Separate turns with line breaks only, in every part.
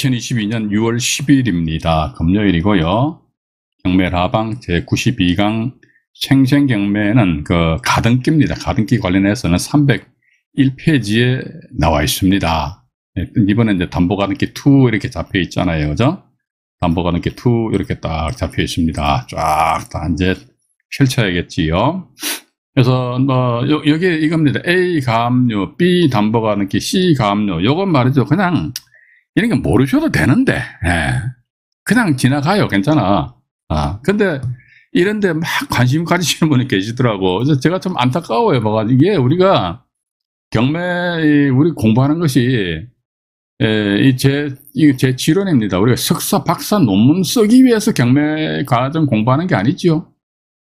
2022년 6월 10일입니다. 금요일이고요. 경매라방 제92강 생생경매는 그 가등기입니다. 가등기 관련해서는 301페이지에 나와 있습니다. 이번에 이제 담보가등기 2 이렇게 잡혀 있잖아요. 그죠? 담보가등기 2 이렇게 딱 잡혀 있습니다. 쫙 다 이제 펼쳐야겠지요. 그래서 뭐 여기 이겁니다. A 가압류, B 담보가등기, C 가압류. 요건 말이죠. 그냥 이런 게 모르셔도 되는데, 예. 그냥 지나가요. 괜찮아. 근데 이런데 막 관심 가지시는 분이 계시더라고. 그래서 제가 좀 안타까워요. 봐가지고 이게 우리가 경매, 우리 공부하는 것이 제 지론입니다. 우리가 석사, 박사 논문 쓰기 위해서 경매 과정 공부하는 게 아니죠.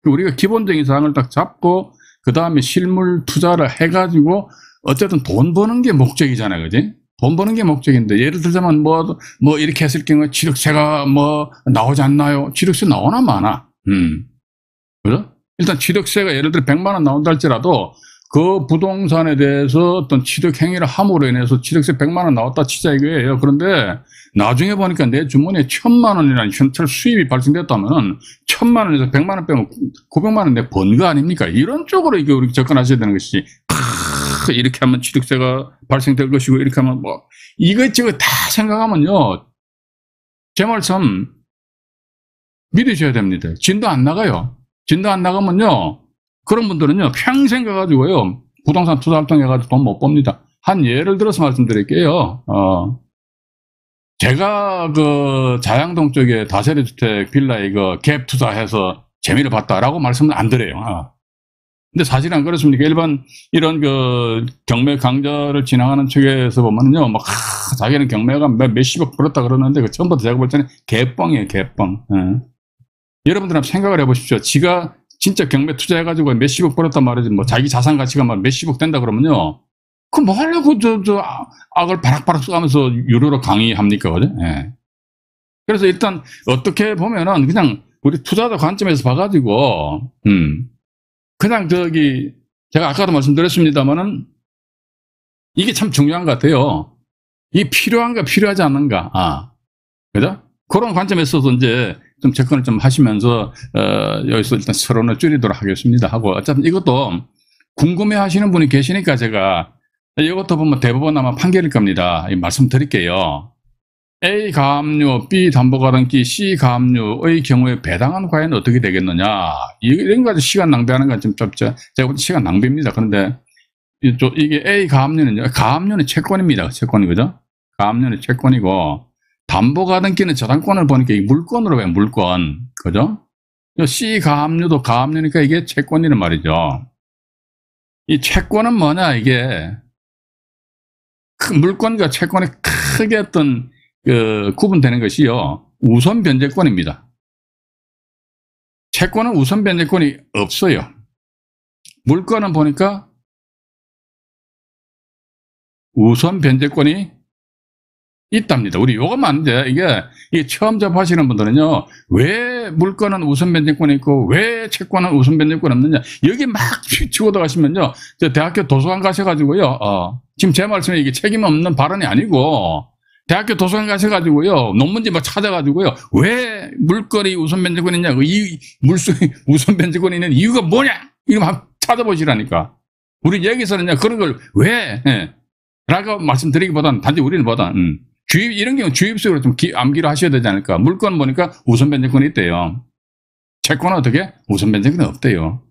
우리가 기본적인 사항을 딱 잡고 그 다음에 실물 투자를 해가지고 어쨌든 돈 버는 게 목적이잖아요. 그지? 돈 버는 게 목적인데, 예를 들자면 뭐 이렇게 했을 경우에 취득세가 뭐 나오지 않나요? 취득세 나오나 마나? 그죠? 일단 취득세가 예를 들어 100만원 나온다 할지라도 그 부동산에 대해서 어떤 취득 행위를 함으로 인해서 취득세 100만원 나왔다 치자 이거예요. 그런데 나중에 보니까 내 주머니에 1000만원이라는 현찰 수입이 발생됐다면은 1000만원에서 100만원 빼면 900만원 내 번 거 아닙니까? 이런 쪽으로 이게 우리 접근하셔야 되는 것이, 이렇게 하면 취득세가 발생될 것이고, 이렇게 하면 뭐, 이것저것 다 생각하면요, 제 말씀 믿으셔야 됩니다. 진도 안 나가요. 진도 안 나가면요, 그런 분들은요, 평생 가가지고요, 부동산 투자 활동해가지고 돈 못 법니다. 한 예를 들어서 말씀드릴게요. 제가 그 자양동 쪽에 다세대 주택 빌라에 그 갭 투자해서 재미를 봤다라고 말씀은 안 드려요. 근데 사실은 안 그렇습니까? 일반 이런 그 경매 강좌를 진행하는 측에서 보면요, 막 자기는 경매가 몇십억 벌었다 그러는데 그 처음부터 제가 볼 때는 개뻥이에요, 개뻥. 여러분들 한번 생각을 해보십시오. 지가 진짜 경매 투자해가지고 몇십억 벌었단 말이지, 뭐 자기 자산 가치가 막 몇십억 된다 그러면요, 그 뭐 하려고 악을 바락바락 써가면서 유료로 강의합니까, 그죠? 예. 그래서 일단 어떻게 보면은 그냥 우리 투자자 관점에서 봐가지고, 그냥 제가 아까도 말씀드렸습니다만은 이게 참 중요한 것 같아요. 이게 필요한가 필요하지 않는가. 그죠? 그런 관점에서 이제 좀 접근을 좀 하시면서, 여기서 일단 서론을 줄이도록 하겠습니다. 하고, 어차피 이것도 궁금해 하시는 분이 계시니까 제가 이것도 보면 대법원 아마 판결일 겁니다. 말씀드릴게요. A 가압류, B 담보가등기, C 가압류의 경우에 배당은 과연 어떻게 되겠느냐. 이런 가지 시간 낭비하는 건 좀 제가 볼 때 시간 낭비입니다. 그런데 이게 A 가압류는 채권입니다. 채권이, 그죠? 가압류는 채권이고, 담보가등기는 저당권을 보니까 이 물권으로 봐요. 물권. 그죠? C 가압류도 가압류니까 이게 채권이란 말이죠. 이 채권은 뭐냐, 이게 물권과 채권이 크게 어떤 구분되는 것이요, 우선 변제권입니다. 채권은 우선 변제권이 없어요. 물권은 보니까 우선 변제권이 있답니다. 우리 요것만 아는데, 이게 처음 접하시는 분들은요, 왜 물권은 우선 변제권이 있고 왜 채권은 우선 변제권이 없느냐, 여기 막 치고 들어가시면요, 저 대학교 도서관 가셔가지고요, 지금 제 말씀에 이게 책임 없는 발언이 아니고, 대학교 도서관 가셔가지고요, 논문지 막 찾아가지고요, 왜 물건이 우선 변제권이 있냐, 우선 변제권이 있는 이유가 뭐냐, 이거 막 찾아보시라니까. 우리 여기서는 그런 걸 왜, 라고 말씀드리기보다는, 단지 우리는 이런 경우 주입식으로 좀 암기를 하셔야 되지 않을까. 물건 보니까 우선 변제권이 있대요. 채권은 어떻게? 우선 변제권이 없대요.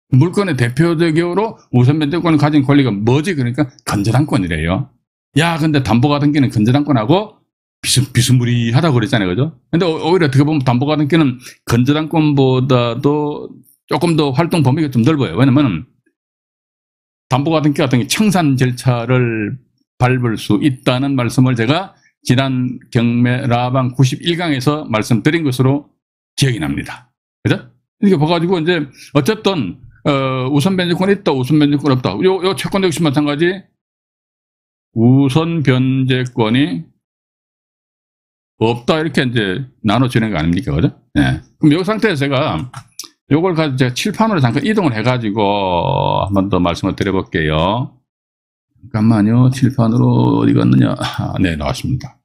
물건의 대표적으로 우선 변제권을 가진 권리가 뭐지? 그러니까 건저당권이래요. 야, 근데 담보가등기는 건저당권하고 비스무리하다고 그랬잖아요. 그죠? 근데 오히려 어떻게 보면 담보가등기는 건저당권보다도 조금 더 활동 범위가 좀 넓어요. 왜냐면 담보가등기 같은 게 청산 절차를 밟을 수 있다는 말씀을 제가 지난 경매라방 91강에서 말씀드린 것으로 기억이 납니다. 그죠? 이렇게 봐가지고 이제 어쨌든 우선 변제권이 있다, 우선 변제권 없다. 요 채권 역시 마찬가지. 우선 변제권이 없다, 이렇게 이제 나눠지는 거 아닙니까? 그죠? 네. 그럼 이 상태에서 제가 요걸 가지고 제가 칠판으로 잠깐 이동을 해가지고 한 번 더 말씀을 드려볼게요. 잠깐만요. 칠판으로 어디 갔느냐. 네, 나왔습니다.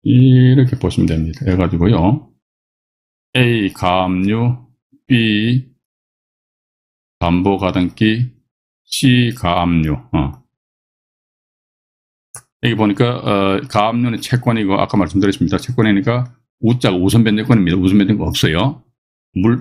이렇게 보시면 됩니다. 해가지고요. A 가압류, B 담보가등기, C 가압류. 여기 보니까 가압류는 채권이고 아까 말씀드렸습니다. 채권이니까 우자가 우선변제권입니다. 우선변제권 없어요.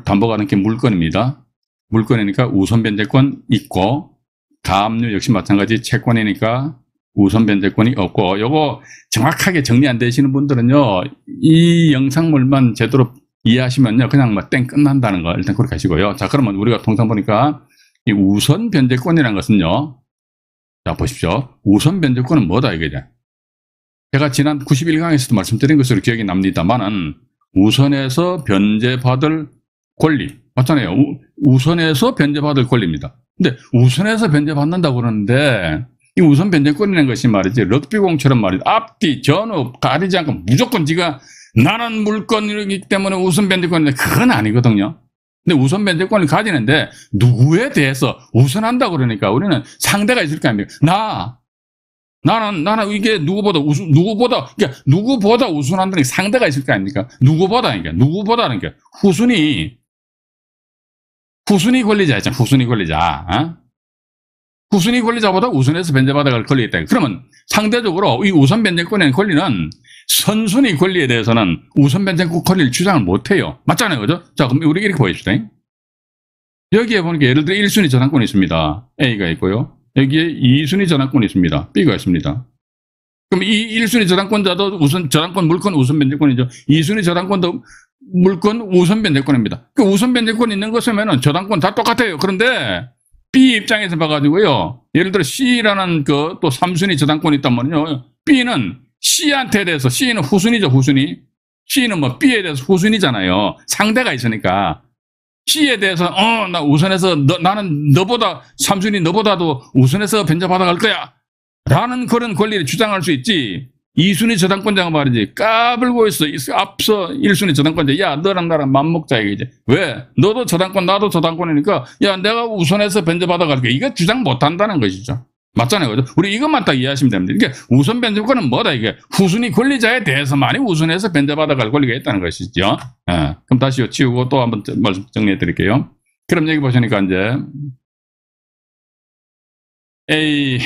담보가등기 물건입니다. 물건이니까 우선변제권 있고, 가압류 역시 마찬가지 채권이니까 우선변제권이 없고, 요거 정확하게 정리 안 되시는 분들은요, 이 영상물만 제대로 이해하시면요, 그냥 뭐 땡 끝난다는 거 일단 그렇게 하시고요. 자, 그러면 우리가 통상 보니까 이 우선변제권이라는 것은요, 자, 보십시오. 우선변제권은 뭐다, 이게. 제가 지난 91강에서도 말씀드린 것으로 기억이 납니다만은, 우선해서 변제받을 권리. 맞잖아요. 우선해서 변제받을 권리입니다. 근데 우선해서 변제받는다고 그러는데, 이 우선 변제권이라는 것이 말이지, 럭비공처럼 말이지, 앞뒤, 전후 가리지 않고 무조건 지가 나는 물건이기 때문에 우선 변제권인데, 그건 아니거든요. 근데 우선 변제권을 가지는데, 누구에 대해서 우선한다고 그러니까 우리는 상대가 있을 거 아닙니까? 나는 이게 누구보다 우선한다는 게 상대가 있을 거 아닙니까? 누구보다는 게 후순위 권리자 있잖아. 후순위 권리자. 후순위 권리자보다 우선해서 변제받아갈 권리가 있다. 그러면 상대적으로 이 우선 변제권의 권리는 선순위 권리에 대해서는 우선 변제권 권리를 주장을 못해요. 맞잖아요. 그죠? 자, 그럼 우리 이렇게 보여줍시다. 여기에 보니까 예를 들어 1순위 저당권이 있습니다. A가 있고요. 여기에 2순위 저당권이 있습니다. B가 있습니다. 그럼 이 1순위 저당권자도 저당권 물건 우선 변제권이죠. 2순위 저당권도 물건 우선 변제권입니다. 그 우선 변제권 있는 것이면은 저당권 다 똑같아요. 그런데 B 입장에서 봐가지고요. 예를 들어 C라는 또 3순위 저당권이 있다면요. B는 C한테 대해서, C는 후순위죠, 후순위. C는 뭐 B에 대해서 후순위잖아요. 상대가 있으니까. C에 대해서, 나 우선해서, 나는 너보다, 3순위 너보다도 우선해서 변제받아갈 거야. 라는 그런 권리를 주장할 수 있지. 2순위 저당권자가 말이지, 까불고 있어. 앞서 1순위 저당권자. 야, 너랑 나랑 맘먹자, 이게. 왜? 너도 저당권, 나도 저당권이니까, 야, 내가 우선해서 변제받아갈게. 이거 주장 못 한다는 것이죠. 맞잖아요. 그죠? 우리 이것만 딱 이해하시면 됩니다. 이게 우선 변제권은 뭐다, 이게? 후순위 권리자에 대해서만이 우선해서 변제받아갈 권리가 있다는 것이죠. 그럼 다시 치우고 또 한번 말씀 정리해 드릴게요. 그럼 여기 보시니까 이제, A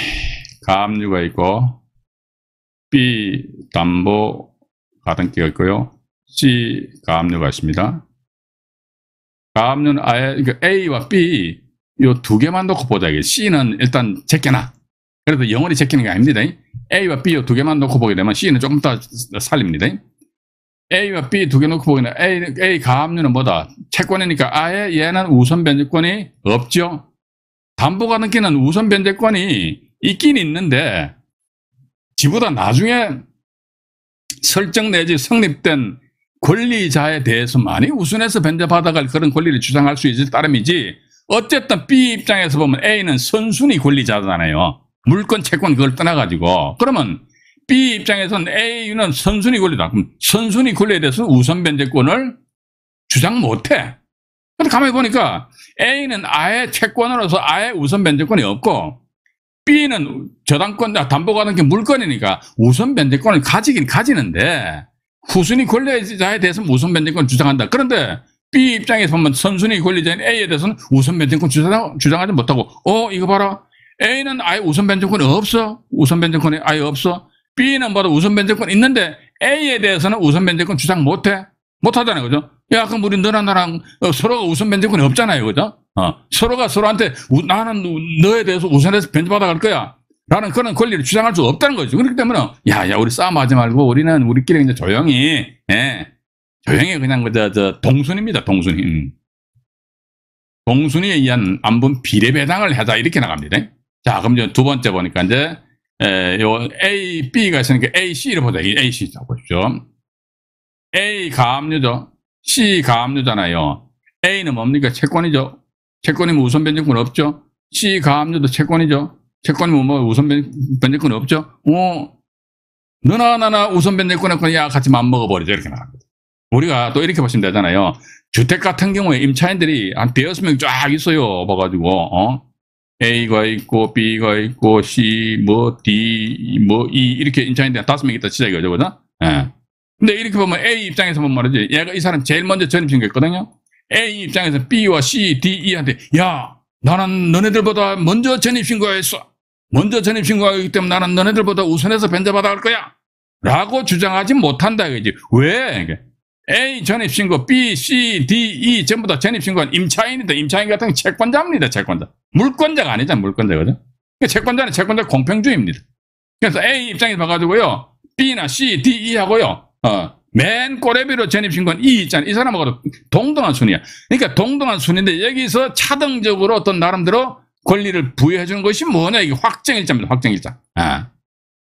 가압류가 있고, B 담보 가등기가 있고요. C 가압류가 있습니다. 가압류는 아예 그러니까 A와 B 요 두 개만 놓고 보자. 이게 C는 일단 제껴놔. 그래도 영원히 제끼는 게 아닙니다. A와 B 요 두 개만 놓고 보게 되면 C는 조금 더 살립니다. A와 B 두 개 놓고 보게 되면 A 가압류는 뭐다? 채권이니까 아예 얘는 우선 변제권이 없죠. 담보 가등기는 우선 변제권이 있긴 있는데 지보다 나중에 설정 내지 성립된 권리자에 대해서만이 우선해서 변제받아갈 그런 권리를 주장할 수 있을 따름이지, 어쨌든 B 입장에서 보면 A는 선순위 권리자잖아요. 물건, 채권 그걸 떠나가지고. 그러면 B 입장에서는 A는 선순위 권리다. 그럼 선순위 권리에 대해서는 우선 변제권을 주장 못해. 근데 가만히 보니까 A는 아예 채권으로서 아예 우선 변제권이 없고, B는 저당권, 담보가등기 물건이니까 우선 변제권을 가지긴 가지는데 후순위 권리자에 대해서는 우선 변제권을 주장한다. 그런데 B 입장에서 보면 선순위 권리자인 A에 대해서는 우선 변제권 주장하지 못하고, 이거 봐라. A는 아예 우선 변제권이 없어. 우선 변제권이 아예 없어. B는 봐도 우선 변제권 있는데 A에 대해서는 우선 변제권 주장 못해. 못하잖아요. 그죠? 야, 그럼 우리 너랑 나랑 서로가 우선 변제권이 없잖아요. 그죠? 서로가 서로한테 나는 너에 대해서 우선해서 변제받아갈 거야. 라는 그런 권리를 주장할 수 없다는 거죠. 그렇기 때문에, 야, 우리 싸움하지 말고 우리는 우리끼리 이제 조용히, 조용히 그냥 동순입니다. 동순이. 동순위에 의한 안분 비례배당을 하자. 이렇게 나갑니다. 자, 그럼 이제 두 번째 보니까 이제, 요 A, B가 있으니까 A, C를 보자. A, C 자 보십시오. A 가압류죠. C 가압류잖아요. A는 뭡니까? 채권이죠. 채권이면 우선 변제권 없죠. C 가압류도 채권이죠. 채권이면 뭐 우선 변제권 없죠. 너나 나나 우선 변제권 없고, 야, 같이 맘먹어버리죠. 이렇게 나갑니다. 우리가 또 이렇게 보시면 되잖아요. 주택 같은 경우에 임차인들이 한 대여섯 명 쫙 있어요. 봐가지고, A가 있고, B가 있고, C, D, E, 이렇게 임차인들이 5명 있다 치자 이거죠. 그죠? 근데 이렇게 보면 A 입장에서 보면 말이지. 얘가 이 사람 제일 먼저 전입신고했거든요. A 입장에서 B와 C, D, E한테 야, 나는 너네들보다 먼저 전입신고했어. 먼저 전입신고하기 때문에 나는 너네들보다 우선해서 변제받아갈 거야. 라고 주장하지 못한다 이거지. 왜? A 전입신고, B, C, D, E 전부 다 전입신고한 임차인이다. 임차인 같은 경우 채권자입니다. 채권자. 물권자가 아니잖아. 물권자. 그죠? 채권자는 채권자 공평주의입니다. 그래서 A 입장에서 봐가지고요. B나 C, D, E 하고요. 맨 꼬레비로 전입신고한 E 있잖아요. 이 사람하고 동등한 순위야. 그러니까 동등한 순위인데 여기서 차등적으로 어떤 나름대로 권리를 부여해 주는 것이 뭐냐. 이게 확정일자입니다. 확정일자.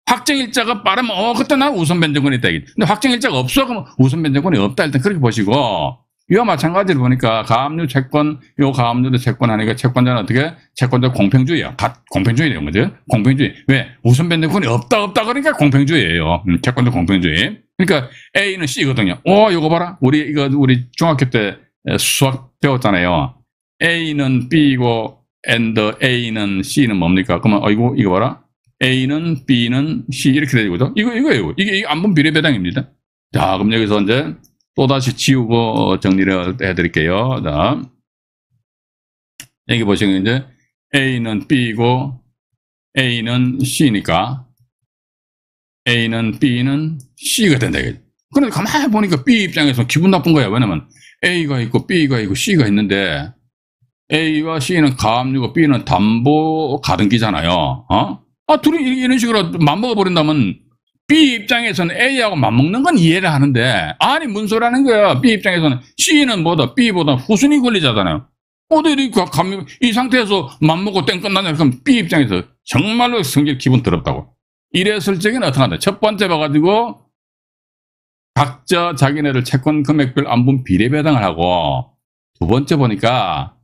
확정일자가 빠르면 그때 난 우선 변제권이 있다. 근데 확정일자가 없어 그러면 우선 변제권이 없다. 일단 그렇게 보시고 이와 마찬가지로 보니까 가압류 채권, 요 가압류도 채권 하니까 채권자는 어떻게? 채권자 공평주의야. 공평주의네요. 그죠? 공평주의. 왜? 우선 변제권이 없다 그러니까 공평주의예요. 채권자 공평주의. 그러니까 A는 C거든요. 요거 봐라. 우리 중학교 때 수학 배웠잖아요. A는 B고 and A는 C는 뭡니까? 그러면 이거 봐라. A는 B는 C 이렇게 되죠. 그죠? 이거예요. 이게 안분 비례배당입니다. 자, 그럼 여기서 이제 또다시 지우고 정리를 해드릴게요. 자, 여기 보시면 이제 A는 B고 A는 C니까 A는 B는 C가 된다. 그런데 가만히 보니까 B 입장에서 기분 나쁜 거야. 왜냐면 A가 있고 B가 있고 C가 있는데 A와 C는 가압류고 B는 담보 가등기잖아요. 둘이 이런 식으로 맞먹어버린다면 B 입장에서는 A하고 맞먹는 건 이해를 하는데 아니 뭔 소리 하는 거야. B 입장에서는 C는 뭐다 B보다 후순위 권리자잖아요. 이 상태에서 맞먹고 땡 끝나냐. 그럼 B 입장에서 정말로 성질 기분 더럽다고. 이랬을 적에는 어떻게 한다. 첫 번째 봐가지고 각자 자기네들 채권 금액별 안분 비례배당을 하고 두 번째 보니까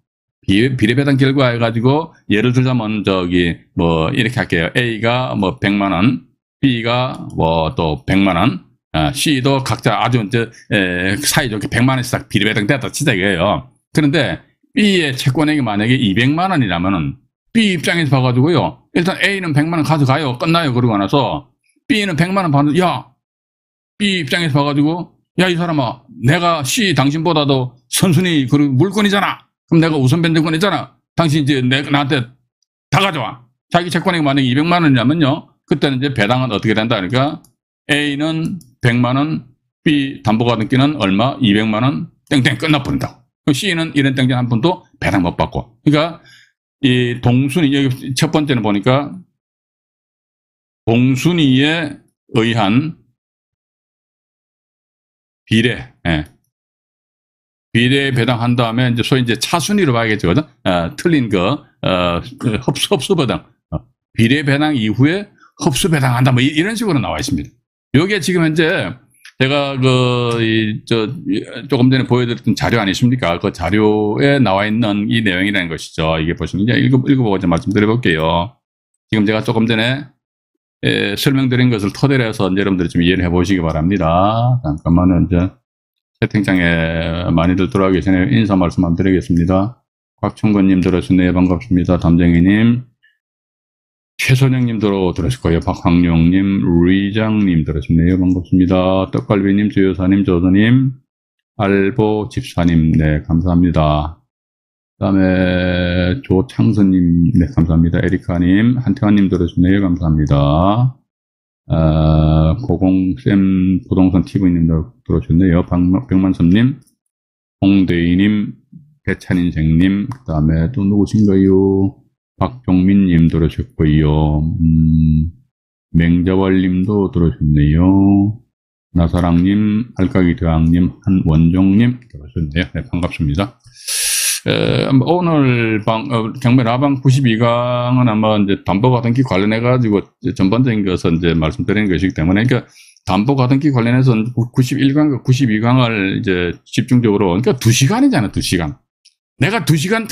비례배당 결과 해가지고 예를 들자면 이렇게 할게요. A가 100만 원, B가 또 100만 원, C도 각자 아주 사이좋게 100만 원씩 비례배당 됐다 치자 이거예요. 그런데 B의 채권액이 만약에 200만 원이라면은 B 입장에서 봐가지고요. 일단 A는 100만 원 가져가요. 끝나요. 그러고 나서 B는 100만 원 받는, B 입장에서 봐가지고, 이 사람아, 내가 C 당신보다도 선순위, 그리고 물건이잖아. 그럼 내가 우선 변제권이잖아. 당신 이제 나한테 다 가져와. 자기 채권액이 만약에 200만 원이라면요. 그때는 이제 배당은 어떻게 된다. 그러니까 A는 100만 원, B 담보가등기는 얼마? 200만 원, 땡땡 끝나버린다고. C는 이런 땡땡 한 푼도 배당 못 받고. 그러니까 이 동순위, 여기 첫 번째는 보니까 동순위에 의한 비례 배당한 다음에 이제 소위 이제 차순위로 봐야겠죠. 틀린 흡수 배당. 비례 배당 이후에 흡수 배당한다. 이런 식으로 나와 있습니다. 요게 지금 현재 제가 조금 전에 보여드렸던 자료 아니십니까? 그 자료에 나와 있는 이 내용이라는 것이죠. 이게 보시면 이제 읽어보고 좀 말씀드려 볼게요. 지금 제가 조금 전에 설명드린 것을 토대로 해서 여러분들이 좀 이해를 해 보시기 바랍니다. 잠깐만요. 이제 채팅창에 많이들 들어와 계시네요. 인사 말씀 한번 드리겠습니다. 곽충건님 들어오셨네요. 반갑습니다. 담쟁이님. 최선영님 들어오셨고요. 박황룡님, 리장님 들어오셨네요. 반갑습니다. 떡갈비님, 주여사님, 조선님, 알보 집사님, 네, 감사합니다. 그 다음에 조창선님, 네, 감사합니다. 에리카님, 한태환님 들어오셨네요. 감사합니다. 고공쌤 부동산 TV님 들어오셨네요. 백만섭님, 홍대희님, 배찬인생님, 그 다음에 또 누구신가요? 박종민님 들어오셨고요. 맹자월님도 들어오셨네요. 나사랑님, 알까기대왕님, 한원종님 들어오셨네요. 네, 반갑습니다. 오늘 경매 라방 92강은 아마 이제 담보가등기 관련해가지고 전반적인 것을 이제 말씀드리는 것이기 때문에, 그러니까 담보가등기 관련해서 91강과 92강을 이제 집중적으로, 그러니까 2시간이잖아, 2시간. 내가 2시간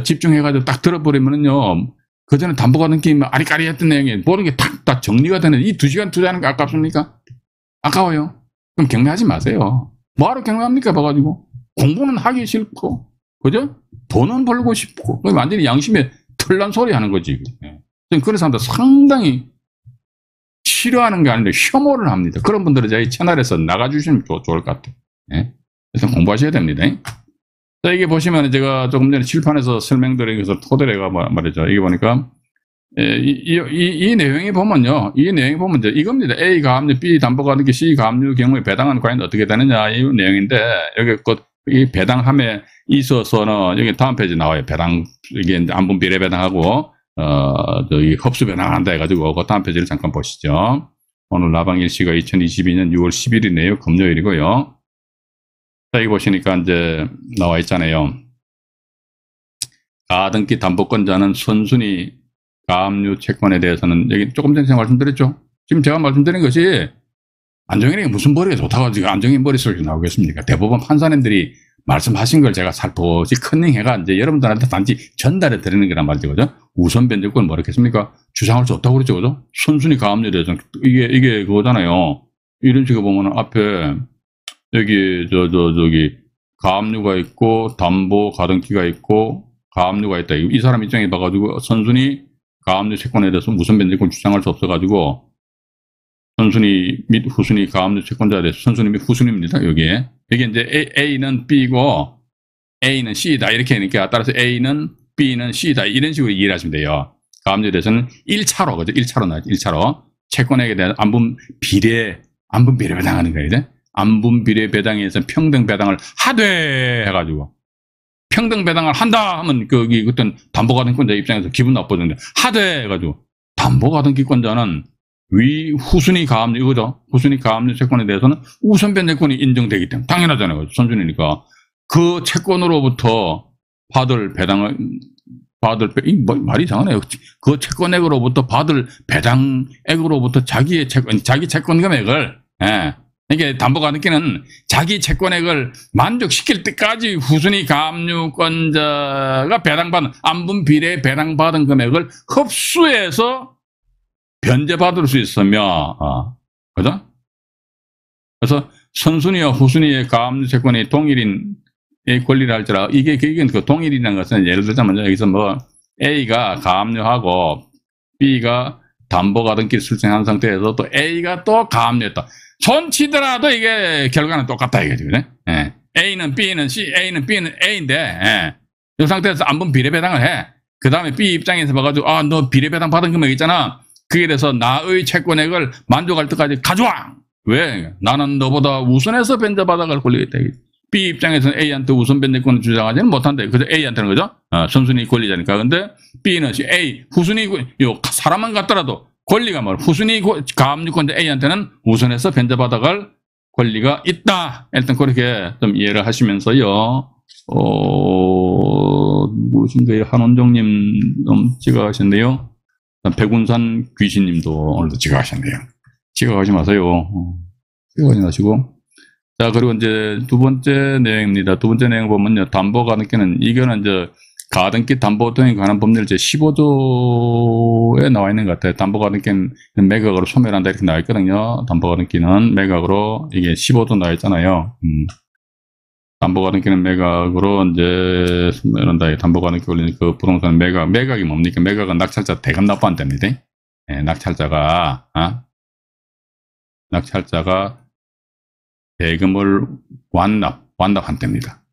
집중해가지고 딱 들어버리면은요, 그 전에 담보가등기 아리까리 했던 내용이 모든 게 딱 정리가 되는, 이 2시간 투자하는 게 아깝습니까? 아까워요. 그럼 경매하지 마세요. 뭐하러 경매합니까? 봐가지고. 공부는 하기 싫고, 그죠? 돈은 벌고 싶고, 완전히 양심에 털난 소리 하는 거지. 그런 사람들 상당히 싫어하는 게 아니라 혐오를 합니다. 그런 분들은 저희 채널에서 나가주시면 좋을 것 같아요. 예? 그래서 공부하셔야 됩니다. 자, 이게 보시면 제가 조금 전에 칠판에서 설명드린 것을 토대로 해가 말이죠. 이게 보니까, 이 내용이 보면요. 이 내용이 보면 이겁니다. A 가압류, B 담보가등기, C 가압류 경우에 배당은 과연 어떻게 되느냐, 이 내용인데, 여기 이 배당함에 있어서는, 여기 다음 페이지 나와요. 배당, 이게 안분 비례 배당하고, 저기 흡수 배당한다 해가지고, 그 다음 페이지를 잠깐 보시죠. 오늘 나방 일시가 2022년 6월 11일이네요. 금요일이고요. 자, 여기 보시니까 이제 나와 있잖아요. 가등기 담보권자는 선순위 가압류 채권에 대해서는 여기 조금 전에 말씀드렸죠. 지금 제가 말씀드린 것이 안정현에게 무슨 머리가 좋다고 지금 안정현 머릿속에 나오겠습니까? 대법원 판사님들이 말씀하신 걸 제가 살포시 컨닝해가 이제 여러분들한테 단지 전달해 드리는 거란 말이죠. 그죠? 우선 변제권 뭐랬겠습니까? 주장할 수 없다고 그랬죠. 그죠? 선순위 가압류에 대해서는 이게 그거잖아요. 이런 식으로 보면 앞에 여기 저기 가압류가 있고 담보 가등기가 있고 가압류가 있다. 이 사람 입장에 봐가지고 선순위 가압류 채권에 대해서 무슨 변제권 주장할 수 없어가지고 선순위 및 후순위 가압류 채권자에 대해서 선순위 및 후순위입니다. 여기에 이게 이제 A는 B고 A는 C다 이렇게 하니까 따라서 A는 B는 C다 이런 식으로 이해를 하시면 돼요. 가압류에 대해서는 1차로 그죠? 1차로 나왔죠. 1차로 채권액에 대한 안분 비례 배당하는 거예요. 이제 안분 비례 배당에 의해서 평등 배당을 하되 해가지고 평등 배당을 한다 하면 거기 어떤 담보가등기권자 입장에서 기분 나빠지는데 하되 해가지고 담보가등기권자는 후순위 가압류 이거죠. 후순위 가압류 채권에 대해서는 우선 변제권이 인정되기 때문에 당연하잖아요. 선순위니까 그 채권으로부터 받을 배당을 말이 이상하네요. 그 채권액으로부터 받을 배당액으로부터 자기 채권 금액을 이게 담보가등기는 자기 채권액을 만족시킬 때까지 후순위 가압류권자가 배당받은 안분 비례 배당받은 금액을 흡수해서 변제받을 수 있으며, 그죠? 그래서 선순위와 후순위의 가압류 채권이 동일인 권리를 할지라 이게 그 동일이라는 것은 예를 들자면 여기서 뭐 A가 가압류하고 B가 담보가등기를 설정한 상태에서 또 A가 또 가압류했다. 손 치더라도 이게 결과는 똑같다 이거죠. 그래? 예. A는 B는 C, A는 B는 A인데 이 상태에서 안분 비례 배당을 해. 그 다음에 B 입장에서 봐가지고 너 비례 배당 받은 금액 있잖아. 그에 대해서 나의 채권액을 만족할 때까지 가져와. 왜? 나는 너보다 우선해서 변제받아갈 권리가 있다. B 입장에서는 A한테 우선 변제권을 주장하지는 못한다. 그죠? A한테는 그죠? 선순위 권리자니까. 근데 B는 A 후순위 사람만 같더라도 권리가 후순위 가압류권자 A한테는 우선해서 변제받아갈 권리가 있다. 일단 그렇게 좀 이해를 하시면서요. 무엇인가요? 한원종님 지각하셨네요. 백운산 귀신님도 오늘도 지각하셨네요. 지각하지 마세요. 지각하지 마시고. 자, 그리고 이제 두 번째 내용입니다. 두 번째 내용 보면요. 담보가등기는 이거는 이제 가등기 담보 등에 관한 법률 제15조에 나와 있는 것 같아요. 담보가등기는 매각으로 소멸한다 이렇게 나와 있거든요. 담보가등기는 매각으로 이게 15조 나와 있잖아요. 담보가등기는 매각으로 이제 소멸한다. 담보가등기 걸리는 그 부동산 매각이 뭡니까? 매각은 낙찰자 대금 납부한답니다. 낙찰자가 대금을 완납한답니다.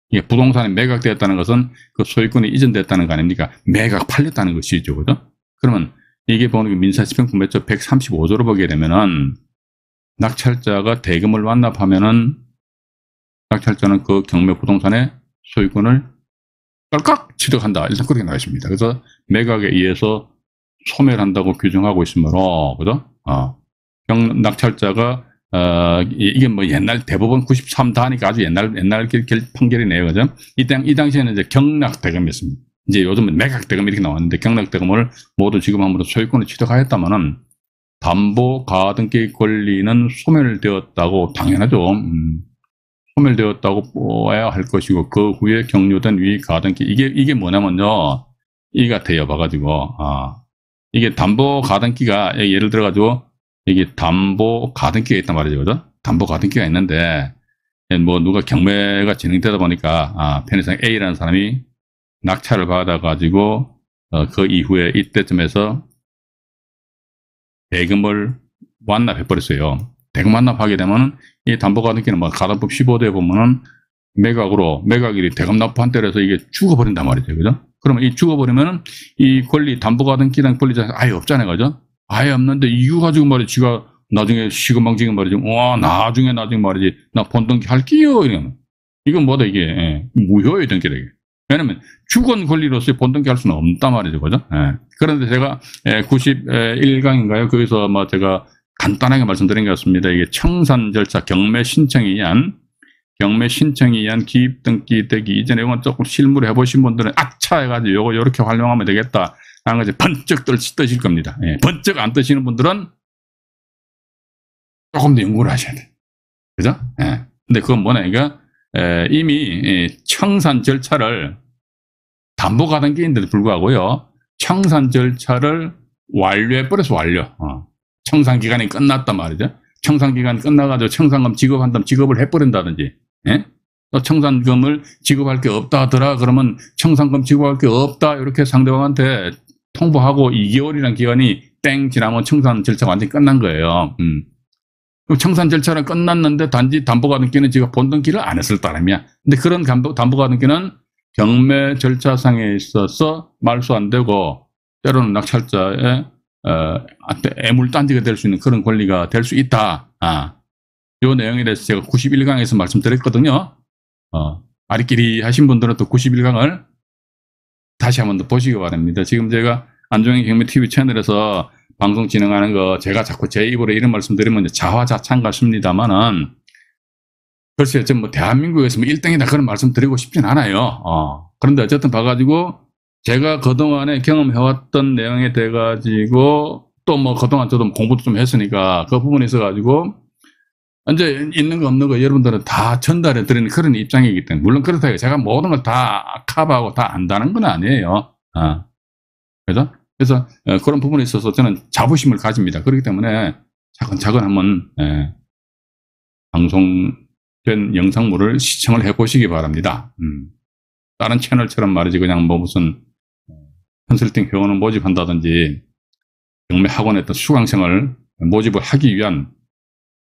이게 부동산이 매각되었다는 것은 그 소유권이 이전됐다는 거 아닙니까? 매각 팔렸다는 것이죠. 그죠? 그러면 이게 보는 민사집행분배조 135조로 보게 되면은 낙찰자가 대금을 완납하면은 낙찰자는 그 경매 부동산의 소유권을 깔깍 취득한다. 일단 그렇게 나와 있습니다. 그래서 매각에 의해서 소멸한다고 규정하고 있으므로, 그죠? 낙찰자가 이게 뭐 옛날 대법원 93다니까 아주 옛날 판결이네요. 그죠? 이 당시에는 이제 경락대금이었습니다. 이제 요즘은 매각대금 이렇게 나왔는데 경락대금을 모두 지금 아무래도 소유권을 취득하였다면은 담보 가등기 권리는 소멸되었다고 당연하죠. 소멸되었다고 보아야 할 것이고 그 후에 경료된 위 가등기 이게 뭐냐면요. 이 같아요. 봐가지고 이게 담보 가등기가 예를 들어가지고 이게 담보 가등기가 있단 말이죠. 그죠? 담보 가등기가 있는데, 뭐, 누가 경매가 진행되다 보니까, 편의상 A라는 사람이 낙찰을 받아가지고, 그 이후에 이때쯤에서 대금을 완납해버렸어요. 대금 완납하게 되면은 이 담보가등기는 뭐 가담법 15도에 보면은 매각일이 대금 납부한 때라서 이게 죽어버린단 말이죠. 그죠? 그러면 이 죽어버리면은 이 권리, 담보가등기라는 권리자 아예 없잖아요. 그죠? 아예 없는데 이유 가지고 말이지, 지가 나중에 시금방지금 말이지, 나중에 말이지, 나 본등기 할게요. 이러면. 이건 뭐다, 이게. 예. 무효의 등기다, 이게. 왜냐면, 주권 권리로서 본등기 할 수는 없단 말이죠. 그죠? 예. 그런데 제가 91강인가요? 거기서 뭐 제가 간단하게 말씀드린 것 같습니다. 이게 청산 절차, 경매 신청에 의한 기입 등기 되기 이전에 이건 조금 실무를 해보신 분들은 아차 해가지고 요거 요렇게 활용하면 되겠다 하는 것이 번쩍 뜨실 겁니다. 예. 번쩍 안 뜨시는 분들은 조금 더 연구를 하셔야 돼. 그죠? 예. 근데 그건 뭐냐, 이거, 이미 청산 절차를 담보가등기인데도 불구하고요, 청산 절차를 완료해버려서 청산 기간이 끝났단 말이죠. 청산 기간이 끝나가지고 청산금 지급한다면 지급을 해버린다든지, 예? 또 청산금을 지급할 게 없다 하더라 그러면 청산금 지급할 게 없다 이렇게 상대방한테 통보하고 2개월이라는 기간이 땡 지나면 청산 절차가 완전히 끝난 거예요. 청산 절차는 끝났는데 단지 담보가등기는 지가 본등기를 안 했을 따름이야. 근데 그런 담보가등기는 경매 절차상에 있어서 말소 안 되고 때로는 낙찰자의 애물단지가 될 수 있는 그런 권리가 될 수 있다. 이 내용에 대해서 제가 91강에서 말씀드렸거든요. 아리끼리 하신 분들은 또 91강을 다시 한번 더 보시기 바랍니다. 지금 제가 안종희 경매TV 채널에서 방송 진행하는 거 제가 자꾸 제 입으로 이런 말씀 드리면 자화자찬 같습니다만은 글쎄요, 좀 뭐 대한민국에서 뭐 1등이다 그런 말씀 드리고 싶진 않아요. 그런데 어쨌든 봐가지고 제가 그동안에 경험해왔던 내용에 돼가지고 또 뭐 그동안 저도 공부도 좀 했으니까 그 부분에 있어가지고 이제 있는 거 없는 거 여러분들은 다 전달해 드리는 그런 입장이기 때문에 물론 그렇다고 제가 모든 걸 다 커버하고 다 안다는 건 아니에요. 그죠? 그래서 그런 부분에 있어서 저는 자부심을 가집니다. 그렇기 때문에 차근차근 한번 방송된 영상물을 시청을 해보시기 바랍니다. 다른 채널처럼 말이지 그냥 뭐 무슨 컨설팅 회원을 모집한다든지 경매 학원에 어떤 수강생을 모집을 하기 위한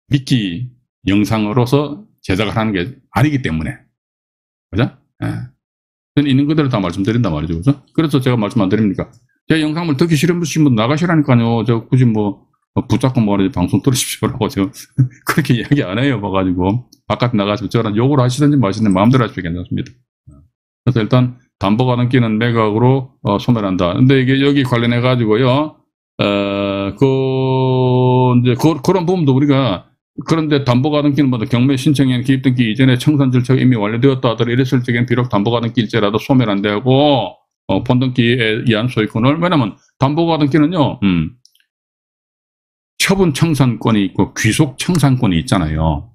미끼 영상으로서 제작을 하는 게 아니기 때문에 그죠? 저는 있는 그대로 다 말씀드린단 말이죠. 그죠? 그래서 제가 말씀 안 드립니까? 제 영상을 듣기 싫으신 분 나가시라니까요. 제가 굳이 뭐 붙잡고 뭐라지 방송 들으십시오라고 제가 그렇게 이야기 안 해요. 봐가지고 바깥에 나가서 저랑 욕을 하시든지 마시든지 마음대로 하시면 괜찮습니다. 그래서 일단 담보가등기는 매각으로 소멸한다. 근데 이게 여기 관련해 가지고요. 이제 그런 부분도 우리가 그런데 담보가등기는 뭐 경매 신청인 기입등기 이전에 청산 절차가 이미 완료되었다 하더라도 이랬을 적에는 비록 담보가등기일지라도 소멸 안 되고 본등기에 의한 소유권을 왜냐면 담보가등기는요 처분 청산권이 있고 귀속 청산권이 있잖아요.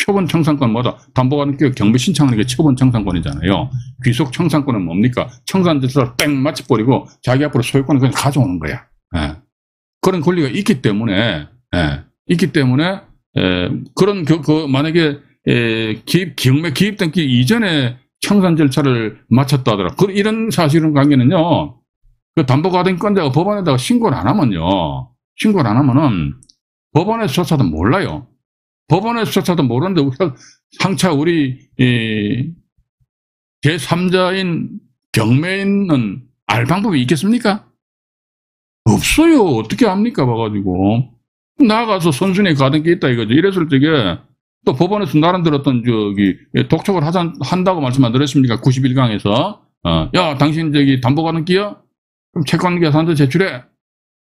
처분 청산권 뭐다? 담보가등기가 경매 신청하는 게 처분 청산권이잖아요. 귀속 청산권은 뭡니까? 청산 절차를 땡 마치버리고 자기 앞으로 소유권을 그냥 가져오는 거야. 그런 권리가 있기 때문에 그런 만약에 경매 기입등기 이전에 청산 절차를 마쳤다 하더라도 이런 사실은 관계는요. 그 담보가등기권자가 법원에다가 신고를 안 하면은 법원에서 조사도 몰라요. 법원에서 조사도 모르는데 상차 우리 제3자인 경매인은 알 방법이 있겠습니까? 없어요. 어떻게 합니까? 봐가지고 나가서 선순위 가등기 있다 이거죠. 이랬을 적에 또 법원에서 나름대로 어떤 독촉을 한다고 말씀 안 드렸습니까? 91강에서 야 당신 담보가등기야? 그럼 채권계산서 제출해.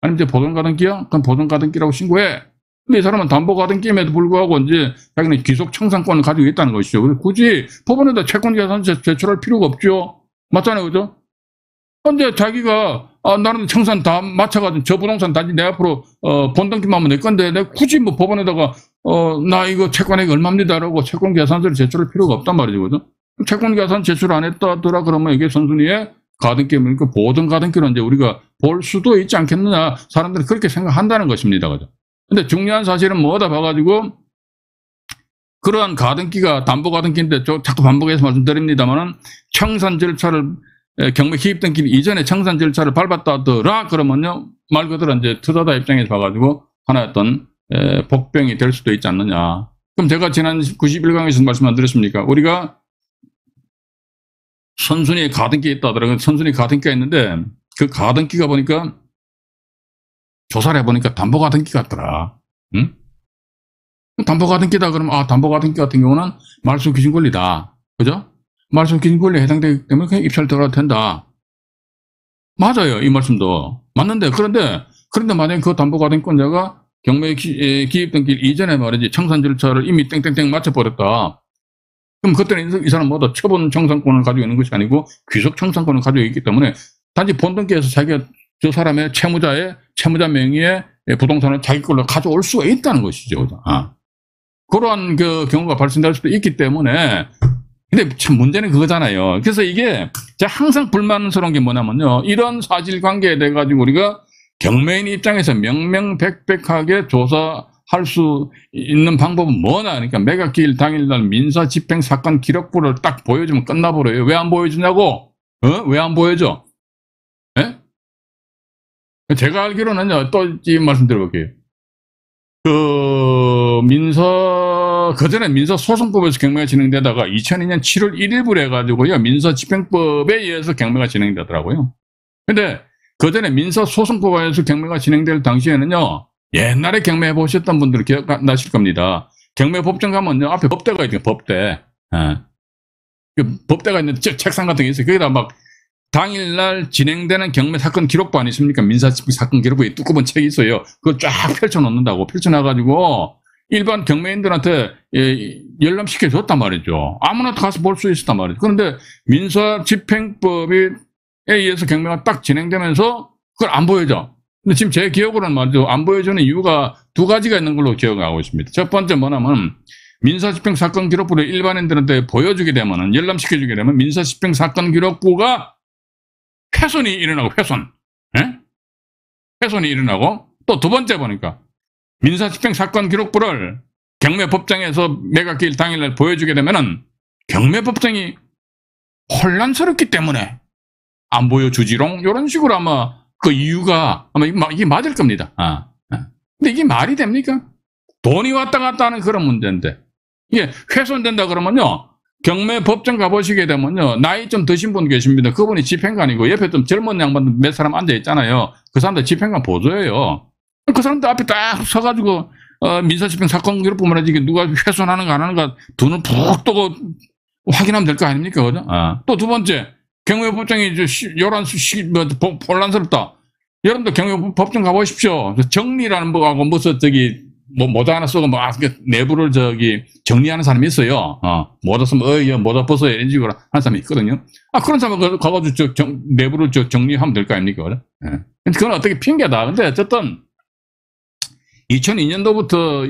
아니면 이제 보존가등기야? 그럼 보존가등기라고 신고해. 근데 이 사람은 담보가등기임에도 불구하고 이제 자기는 귀속 청산권을 가지고 있다는 것이죠. 그래서 굳이 법원에다 채권계산서 제출할 필요가 없죠. 맞잖아요, 그죠? 근데 자기가 나는 청산 다 마쳐가지고 저 부동산 단지 내 앞으로 본등기만 하면 내 건데 내가 굳이 뭐 법원에다가 나 이거 채권액이 얼마입니다라고 채권계산서를 제출할 필요가 없단 말이죠, 그죠? 채권계산 제출 안 했다더라 그러면 이게 선순위에 가등기, 그러니까 보존가등기로 이제 우리가 볼 수도 있지 않겠느냐. 사람들이 그렇게 생각한다는 것입니다. 그죠? 근데 중요한 사실은 뭐다 봐가지고, 그러한 가등기가 담보가등기인데, 자꾸 반복해서 말씀드립니다만은, 청산 절차를, 경매 기입등기 이전에 청산 절차를 밟았다더라, 그러면요, 말 그대로 이제 투자자 입장에서 봐가지고 하나의 어떤 복병이 될 수도 있지 않느냐. 그럼 제가 지난 91강에서 말씀 안 드렸습니까? 우리가 선순위에 가등기가 있다 하더라고요. 선순위 가등기가 있는데 그 가등기가 보니까 조사를 해보니까 담보가등기 같더라. 응? 담보가등기다 그러면 담보가등기 같은 경우는 말소기준권리다. 그죠? 말소기준권리에 해당되기 때문에 그냥 입찰 들어가도 된다. 맞아요. 이 말씀도. 맞는데 그런데 만약에 그 담보가등기권자가 경매 기입등기 이전에 말이지 청산 절차를 이미 땡땡땡 맞춰버렸다. 그럼 그때는 이 사람 뭐다 처분 청산권을 가지고 있는 것이 아니고 귀속 청산권을 가지고 있기 때문에 단지 본등기에서 자기가 저 사람의 채무자 명의의 부동산을 자기 걸로 가져올 수가 있다는 것이죠. 그러한 그 경우가 발생될 수도 있기 때문에 근데 참 문제는 그거잖아요. 그래서 이게 제가 항상 불만스러운 게 뭐냐면요. 이런 사실관계에 대해 가지고 우리가 경매인 입장에서 명명백백하게 조사할 수 있는 방법은 뭐냐. 그러니까 매각기일 당일날 민사집행사건 기록부를 딱 보여주면 끝나버려요. 왜 안 보여주냐고? 왜 안 보여줘? 예? 제가 알기로는요, 또 이 말씀 드려볼게요. 그전에 민사소송법에서 경매가 진행되다가 2002년 7월 1일부로 해가지고요, 민사집행법에 의해서 경매가 진행되더라고요. 근데 그전에 민사소송법에서 경매가 진행될 당시에는요, 옛날에 경매 해보셨던 분들은 기억나실 겁니다. 경매법정 가면요, 앞에 법대가 있죠, 법대. 그 법대가 있는 책상 같은 게 있어요. 거기다 막 당일날 진행되는 경매 사건 기록부 아니 있습니까? 민사집행 사건 기록부에 두꺼운 책이 있어요. 그걸 쫙 펼쳐놓는다고. 펼쳐놔가지고 일반 경매인들한테 열람시켜줬단 말이죠. 아무나 가서 볼 수 있었단 말이죠. 그런데 민사집행법에 의해서 경매가 딱 진행되면서 그걸 안 보여줘. 근데 지금 제 기억으로는 말이죠. 안 보여주는 이유가 두 가지가 있는 걸로 기억하고 있습니다. 첫 번째 뭐냐면 민사집행 사건 기록부를 일반인들한테 보여주게 되면은 열람시켜주게 되면 민사집행 사건 기록부가 훼손이 일어나고 훼손이 일어나고 또 두 번째 보니까 민사집행 사건 기록부를 경매법정에서 매각기일 당일날 보여주게 되면은 경매법정이 혼란스럽기 때문에 안 보여주지롱 이런 식으로 아마 그 이유가 아마 이게 맞을 겁니다. 근데 이게 말이 됩니까? 돈이 왔다 갔다 하는 그런 문제인데 이게 훼손된다 그러면요. 경매 법정 가보시게 되면요. 나이 좀 드신 분 계십니다. 그분이 집행관이고 옆에 좀 젊은 양반 몇 사람 앉아 있잖아요. 그 사람들 집행관 보조예요. 그 사람들 앞에 딱 서가지고 민사집행 사건 기록부만 하지 누가 훼손하는가 안 하는가 두 눈 푹 뜨고 확인하면 될 거 아닙니까? 그죠? 또 두 번째 경매 법정이 11시 혼란스럽다. 여러분들 경매 법정 가보십시오. 정리라는 거하고 무슨 모자 하나 쓰고 내부를 정리하는 사람이 있어요. 모자 쓰면 모자 벗어야 이런 식으로 하는 사람이 있거든요. 그런 사람은 가가지고 내부를 정리하면 될 거 아닙니까? 예. 그건 어떻게 핑계다. 근데 어쨌든 2002년도부터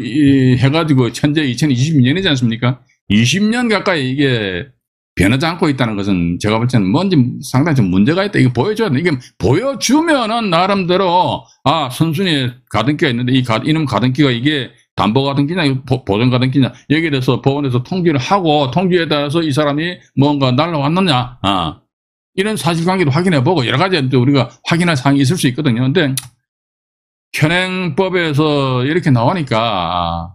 해가지고 현재 2022년이지 않습니까? 20년 가까이 이게 변하지 않고 있다는 것은 제가 볼 때는 뭔지 상당히 좀 문제가 있다. 이게 보여줘야 돼. 이게 보여주면은 나름대로 선순위에 가등기가 있는데 이놈 가등기가 이게 담보 가등기냐 보존 가등기냐 여기에 대해서 법원에서 통지를 하고 통지에 따라서 이 사람이 뭔가 날라왔느냐 이런 사실관계를 확인해보고 여러 가지 우리가 확인할 사항이 있을 수 있거든요. 근데 현행법에서 이렇게 나오니까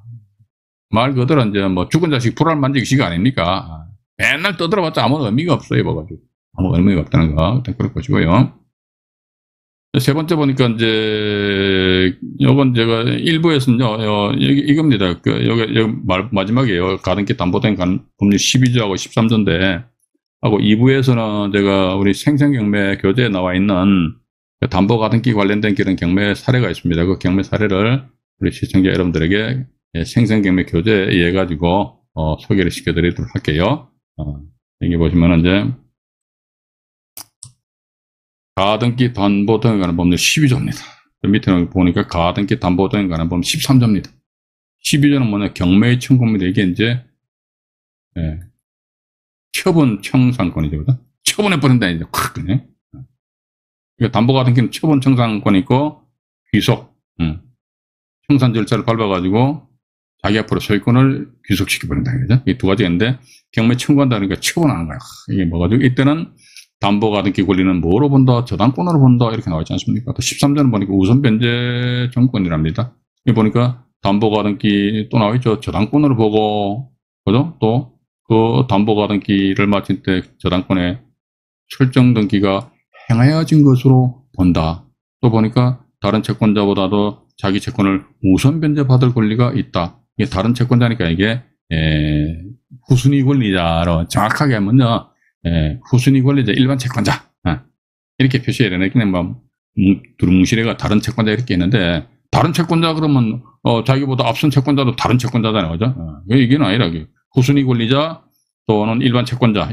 말 그대로 이제 뭐 죽은 자식 불알 만지기식 아닙니까? 맨날 떠들어봤자 아무 의미가 없어요, 봐가지고. 아무 의미가 없다는 거. 일단 그럴 것이고요. 세 번째 보니까 이제, 요건 제가 일부에서는요, 이겁니다. 여기 마지막이에요. 가등기 담보된 법률 12조하고 13조인데, 하고 2부에서는 제가 우리 생생경매 교재에 나와 있는 담보 가등기 관련된 그런 경매 사례가 있습니다. 그 경매 사례를 우리 시청자 여러분들에게 생생경매 교재에 의해 가지고, 소개를 시켜드리도록 할게요. 여기 보시면 이제 가등기 담보 등에 관한 법률 12조입니다. 밑에 보니까 가등기 담보 등에 관한 법률 13조입니다. 12조는 뭐냐 경매의 청구입니다. 이게 이제 처분 청산권이죠. 처분해 버린다 이제 확 그냥. 그러니까 담보 가등기는 처분 청산권이 있고 귀속 청산 절차를 밟아가지고 자기 앞으로 소유권을 귀속시켜버린다. 그죠? 이 두 가지가 있는데, 경매 청구한다니까 처분하는 거야. 이게 뭐가지고, 이때는 담보가등기 권리는 뭐로 본다? 저당권으로 본다. 이렇게 나와 있지 않습니까? 또 13조는 보니까 우선 변제 정권이랍니다. 여기 보니까 담보가등기 또 나와 있죠. 저당권으로 보고, 그죠? 또 그 담보가등기를 마칠 때 저당권의 설정 등기가 행하여진 것으로 본다. 또 보니까 다른 채권자보다도 자기 채권을 우선 변제받을 권리가 있다. 이게 다른 채권자니까 이게 후순위 권리자로 정확하게 하면요, 후순위 권리자 일반 채권자 이렇게 표시해야 되네. 그냥 뭐 두루뭉실해가 다른 채권자 이렇게 있는데, 다른 채권자 그러면 자기보다 앞선 채권자도 다른 채권자잖아요, 그죠? 이게 아니라 후순위 권리자 또는 일반 채권자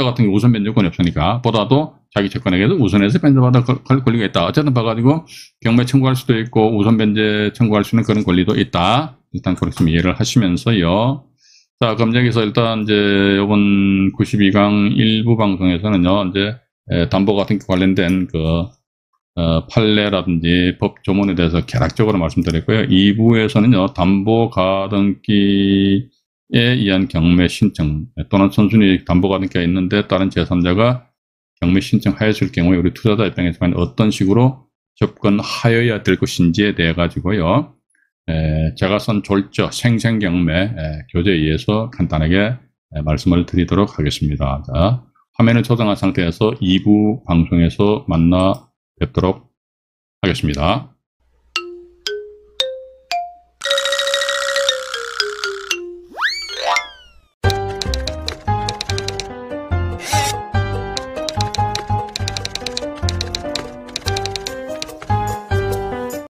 같은 경우 우선 변제권이 없으니까 보다도 자기 채권에게도 우선해서 변제받을 권리가 있다. 어쨌든 봐가지고 경매 청구할 수도 있고 우선 변제 청구할 수 있는 그런 권리도 있다. 일단 그렇게 좀 이해를 하시면서요. 자, 그럼 여기서 일단 이제 이번 92강 일부 방송에서는요, 이제 담보 같은 관련된 판례라든지 법 조문에 대해서 개략적으로 말씀드렸고요. 2부에서는요, 담보 가등기에 의한 경매 신청 또는 선순위 담보 가등기가 있는데 다른 제3자가 경매 신청하였을 경우에 우리 투자자 입장에서는 어떤 식으로 접근하여야 될 것인지에 대해 가지고요, 제가 쓴 졸저 생생경매 교재에 의해서 간단하게 말씀을 드리도록 하겠습니다. 자, 화면을 저장한 상태에서 2부 방송에서 만나 뵙도록 하겠습니다.